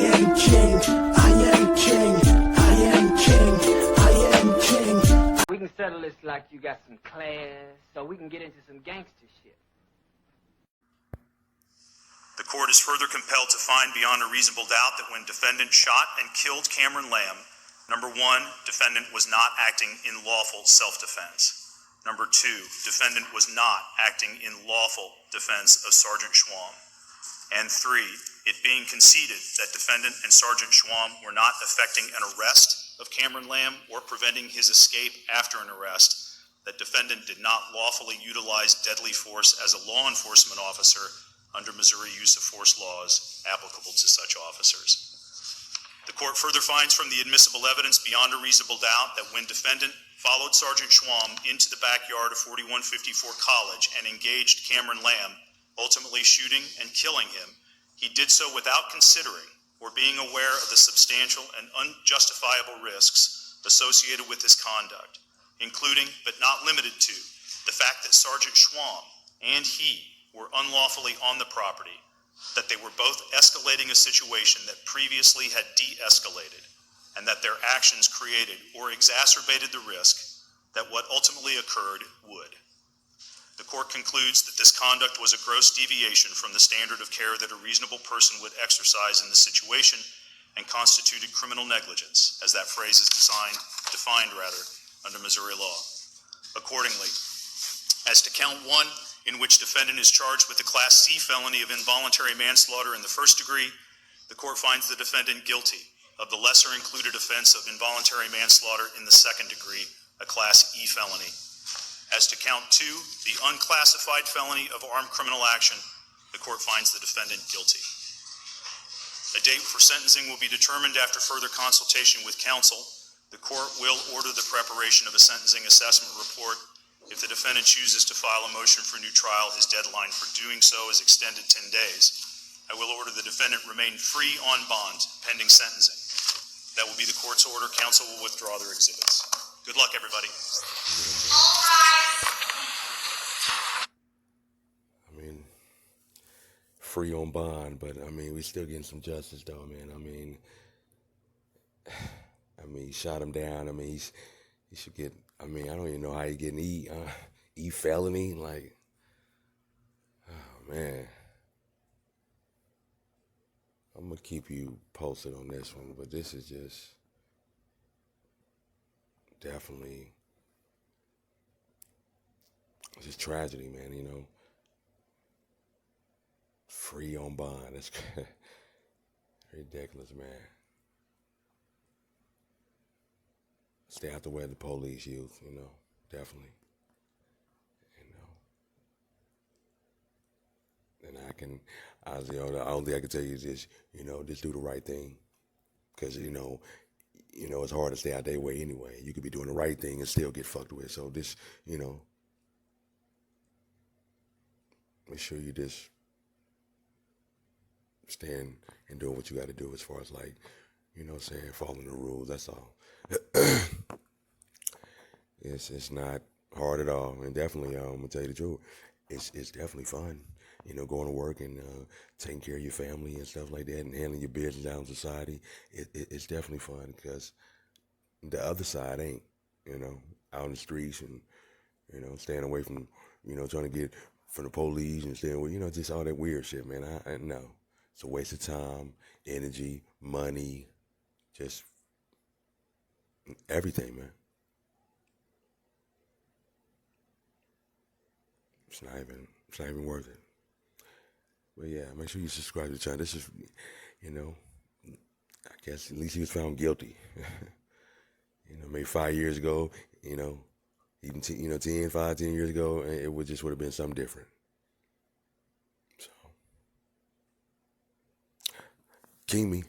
am king, I am king, I am king, I am king. We can settle this like you got some class, so we can get into some gangster shit. The court is further compelled to find beyond a reasonable doubt that when defendant shot and killed Cameron Lamb, number one, defendant was not acting in lawful self-defense. Number two, defendant was not acting in lawful defense of Sergeant Schwam. And three, it being conceded that defendant and Sergeant Schwam were not effecting an arrest of Cameron Lamb or preventing his escape after an arrest, that defendant did not lawfully utilize deadly force as a law enforcement officer under Missouri use of force laws applicable to such officers. The court further finds from the admissible evidence beyond a reasonable doubt that when defendant followed Sergeant Schwam into the backyard of 4154 College and engaged Cameron Lamb, ultimately shooting and killing him, he did so without considering or being aware of the substantial and unjustifiable risks associated with his conduct, including but not limited to the fact that Sergeant Schwam and he were unlawfully on the property, that they were both escalating a situation that previously had de-escalated, and that their actions created or exacerbated the risk that what ultimately occurred would. The court concludes that this conduct was a gross deviation from the standard of care that a reasonable person would exercise in the situation and constituted criminal negligence, as that phrase is defined under Missouri law. Accordingly, as to count one, in which defendant is charged with the Class C felony of involuntary manslaughter in the first degree, the court finds the defendant guilty of the lesser included offense of involuntary manslaughter in the second degree, a Class E felony. As to count two, the unclassified felony of armed criminal action, the court finds the defendant guilty. A date for sentencing will be determined after further consultation with counsel. The court will order the preparation of a sentencing assessment report. If the defendant chooses to file a motion for new trial, his deadline for doing so is extended 10 days. I will order the defendant remain free on bond pending sentencing. That will be the court's order. Counsel will withdraw their exhibits. Good luck, everybody. I mean, free on bond, but I mean, we still getting some justice though, man. I mean, he shot him down. I mean, he should get, I mean, I don't even know how he getting E felony. Like, oh man. I'm gonna keep you posted on this one, but this is just definitely, it's just tragedy, man, you know. Free on bond. That's ridiculous, man. Stay out the way of the police, youth, you know, definitely. You know. And I can, honestly, the only thing I can tell you is just, you know, just do the right thing. Because, you know, it's hard to stay out their way anyway. You could be doing the right thing and still get fucked with. So just, you know, make sure you just stand and doing what you got to do as far as, like, you know what I'm saying, following the rules, that's all. It's not hard at all, and definitely, I'm gonna tell you the truth, it's definitely fun, you know, going to work and taking care of your family and stuff like that, and handling your business out in society. It's definitely fun, because the other side ain't, you know, out in the streets and, you know, staying away from, you know, trying to get from the police and staying away, you know, just all that weird shit, man. I know it's a waste of time, energy, money, just everything, man. It's not even worth it. But yeah, make sure you subscribe to the channel. This is, you know, I guess at least he was found guilty. You know, maybe 5 years ago, you know, even 10 years ago, it would have been something different. So, King me.